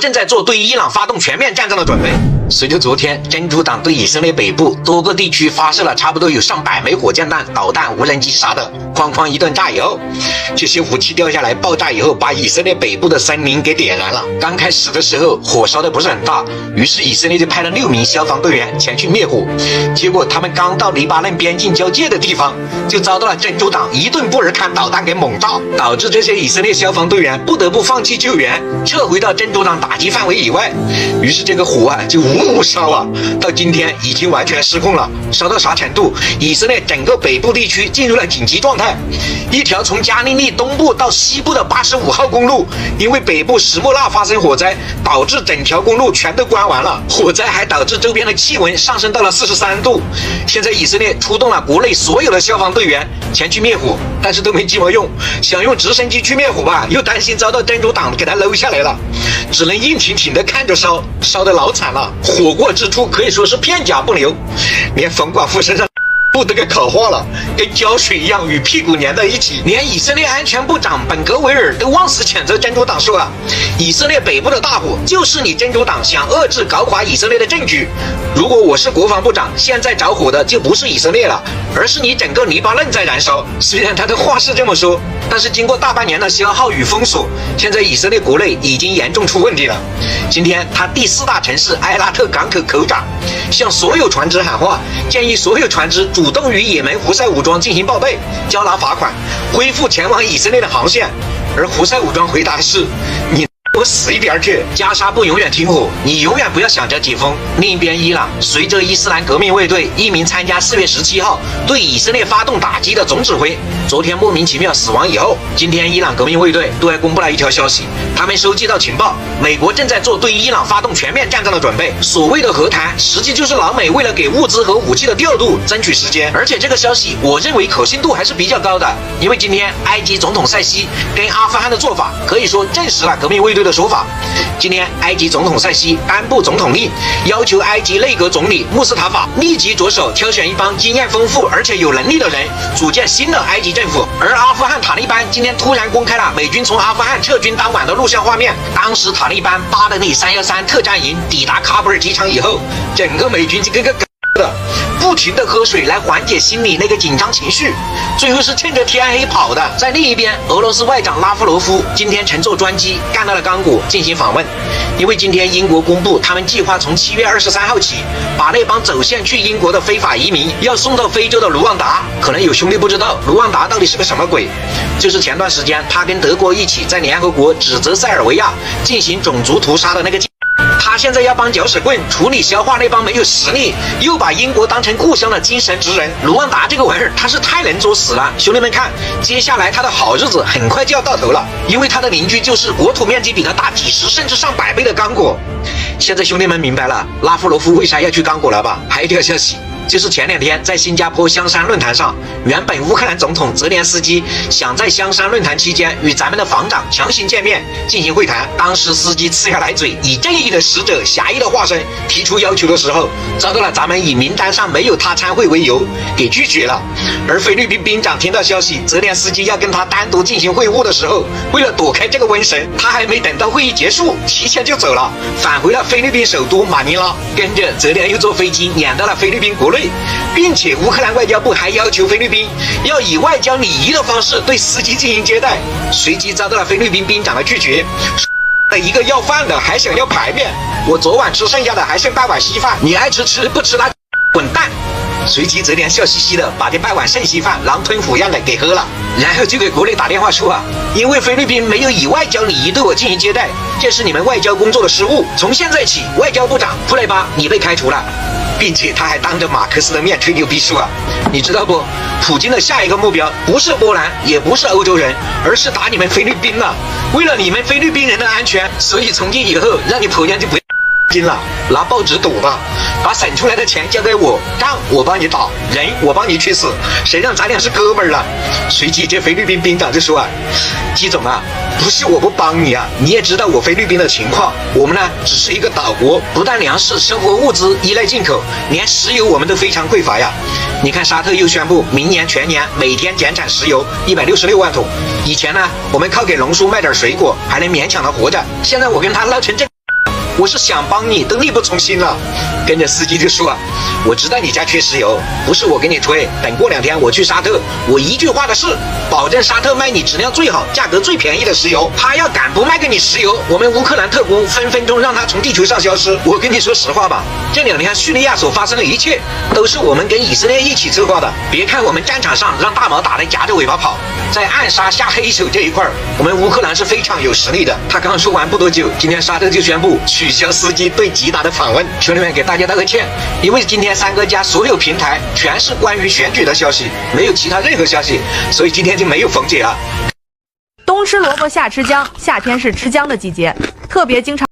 正在做对伊朗发动全面战争的准备。随着昨天真主党对以色列北部多个地区发射了差不多有上百枚火箭弹、导弹、无人机啥的，哐哐一顿炸以后，这些武器掉下来爆炸以后，把以色列北部的森林给点燃了。刚开始的时候火烧的不是很大，于是以色列就派了6名消防队员前去灭火。结果他们刚到黎巴嫩边境交界的地方，就遭到了真主党一顿布尔坎导弹给猛炸，导致这些以色列消防队员不得不放弃救援，撤回到真主党打击范围以外。于是这个火就呜烧啊，到今天已经完全失控了。烧到啥程度？以色列整个北部地区进入了紧急状态，一条从加利利东部到西部的85号公路，因为北部什莫纳发生火灾，导致整条公路全都关完了。火灾还导致周边的气温上升到了43度。现在以色列出动了国内所有的消防队员前去灭火，但是都没鸡毛用。想用直升机去灭火吧，又担心遭到真主党给他搂下来了，只能硬挺挺的看着烧，烧得老惨了。火过之处可以说是片甲不留，连冯寡妇身上不都给烤化了，跟胶水一样与屁股粘在一起。连以色列安全部长本格维尔都妄死谴责真主党说以色列北部的大火就是你真主党想遏制搞垮以色列的证据。如果我是国防部长，现在着火的就不是以色列了，而是你整个黎巴嫩在燃烧。虽然他的话是这么说，但是经过大半年的消耗与封锁，现在以色列国内已经严重出问题了。今天他第4大城市埃拉特港口口长向所有船只喊话，建议所有船只主动与也门胡塞武装进行报备，交纳罚款，恢复前往以色列的航线。而胡塞武装回答的是：你我死一边去！加沙不永远停火，你永远不要想着解封。另一边，伊朗随着伊斯兰革命卫队一名参加4月17号对以色列发动打击的总指挥昨天莫名其妙死亡以后，今天伊朗革命卫队对外公布了一条消息，他们收集到情报，美国正在做对伊朗发动全面战争的准备。所谓的和谈，实际就是老美为了给物资和武器的调度争取时间。而且这个消息我认为可信度还是比较高的，因为今天埃及总统塞西跟阿富汗的做法可以说证实了革命卫队的说法。今天埃及总统塞西颁布总统令，要求埃及内阁总理穆斯塔法立即着手挑选一帮经验丰富而且有能力的人，组建新的埃及政府。而阿富汗塔利班今天突然公开了美军从阿富汗撤军当晚的录像画面，当时塔利班巴德里313特战营抵达喀布尔机场以后，整个美军就跟个的不停的喝水来缓解心里那个紧张情绪，最后是趁着天黑跑的。在另一边，俄罗斯外长拉夫罗夫今天乘坐专机干到了刚果进行访问，因为今天英国公布他们计划从7月23号起把那帮走线去英国的非法移民要送到非洲的卢旺达。可能有兄弟不知道卢旺达到底是个什么鬼，就是前段时间他跟德国一起在联合国指责塞尔维亚进行种族屠杀的那个。他现在要帮搅屎棍处理消化那帮没有实力又把英国当成故乡的精神职人。卢旺达这个玩意儿他是太能作死了，兄弟们看，接下来他的好日子很快就要到头了，因为他的邻居就是国土面积比他大几十甚至上百倍的刚果。现在兄弟们明白了拉夫罗夫为啥要去刚果了吧？还有一条消息，就是前2天在新加坡香山论坛上，原本乌克兰总统泽连斯基想在香山论坛期间与咱们的防长强行见面进行会谈，当时司机呲下来嘴，以正义的使者、侠义的化身提出要求的时候，遭到了咱们以名单上没有他参会为由给拒绝了。而菲律宾兵长听到消息泽连斯基要跟他单独进行会晤的时候，为了躲开这个瘟神，他还没等到会议结束提前就走了，返回了菲律宾首都马尼拉，跟着泽连又坐飞机撵到了菲律宾国内，并且乌克兰外交部还要求菲律宾要以外交礼仪的方式对司机进行接待，随即遭到了菲律宾兵长的拒绝。一个要饭的还想要排面，我昨晚吃剩下的还剩半碗稀饭，你爱吃吃，不吃那滚蛋。随即泽连笑嘻嘻的把这半碗剩稀饭狼吞虎咽的给喝了，然后就给国内打电话说因为菲律宾没有以外交礼仪对我进行接待，这是你们外交工作的失误，从现在起外交部长普雷巴你被开除了。并且他还当着马克思的面吹牛逼说你知道不，普京的下一个目标不是波兰也不是欧洲人，而是打你们菲律宾了，为了你们菲律宾人的安全，所以从今以后让你婆娘就不金了，拿报纸赌吧，把省出来的钱交给我，仗我帮你打，人我帮你去死，谁让咱俩是哥们儿了。随即这菲律宾兵长就说季总不是我不帮你你也知道我菲律宾的情况，我们呢只是一个岛国，不但粮食生活物资依赖进口，连石油我们都非常匮乏呀。你看沙特又宣布明年全年每天减产石油166万桶，以前呢我们靠给龙叔卖点水果还能勉强的活着，现在我跟他闹成这我是想帮你，都力不从心了。跟着司机就说，我知道你家缺石油，不是我给你推，等过2天我去沙特，我一句话的事，保证沙特卖你质量最好、价格最便宜的石油。他要敢不卖给你石油，我们乌克兰特工分分钟让他从地球上消失。我跟你说实话吧，这2天叙利亚所发生的一切，都是我们跟以色列一起策划的。别看我们战场上让大毛打得夹着尾巴跑，在暗杀下黑手这一块，我们乌克兰是非常有实力的。他刚说完不多久，今天沙特就宣布取消司机对吉达的访问。兄弟们，给大家道个歉，因为今天三哥家所有平台全是关于选举的消息，没有其他任何消息，所以今天就没有冯姐啊。冬吃萝卜夏吃姜，夏天是吃姜的季节，特别经常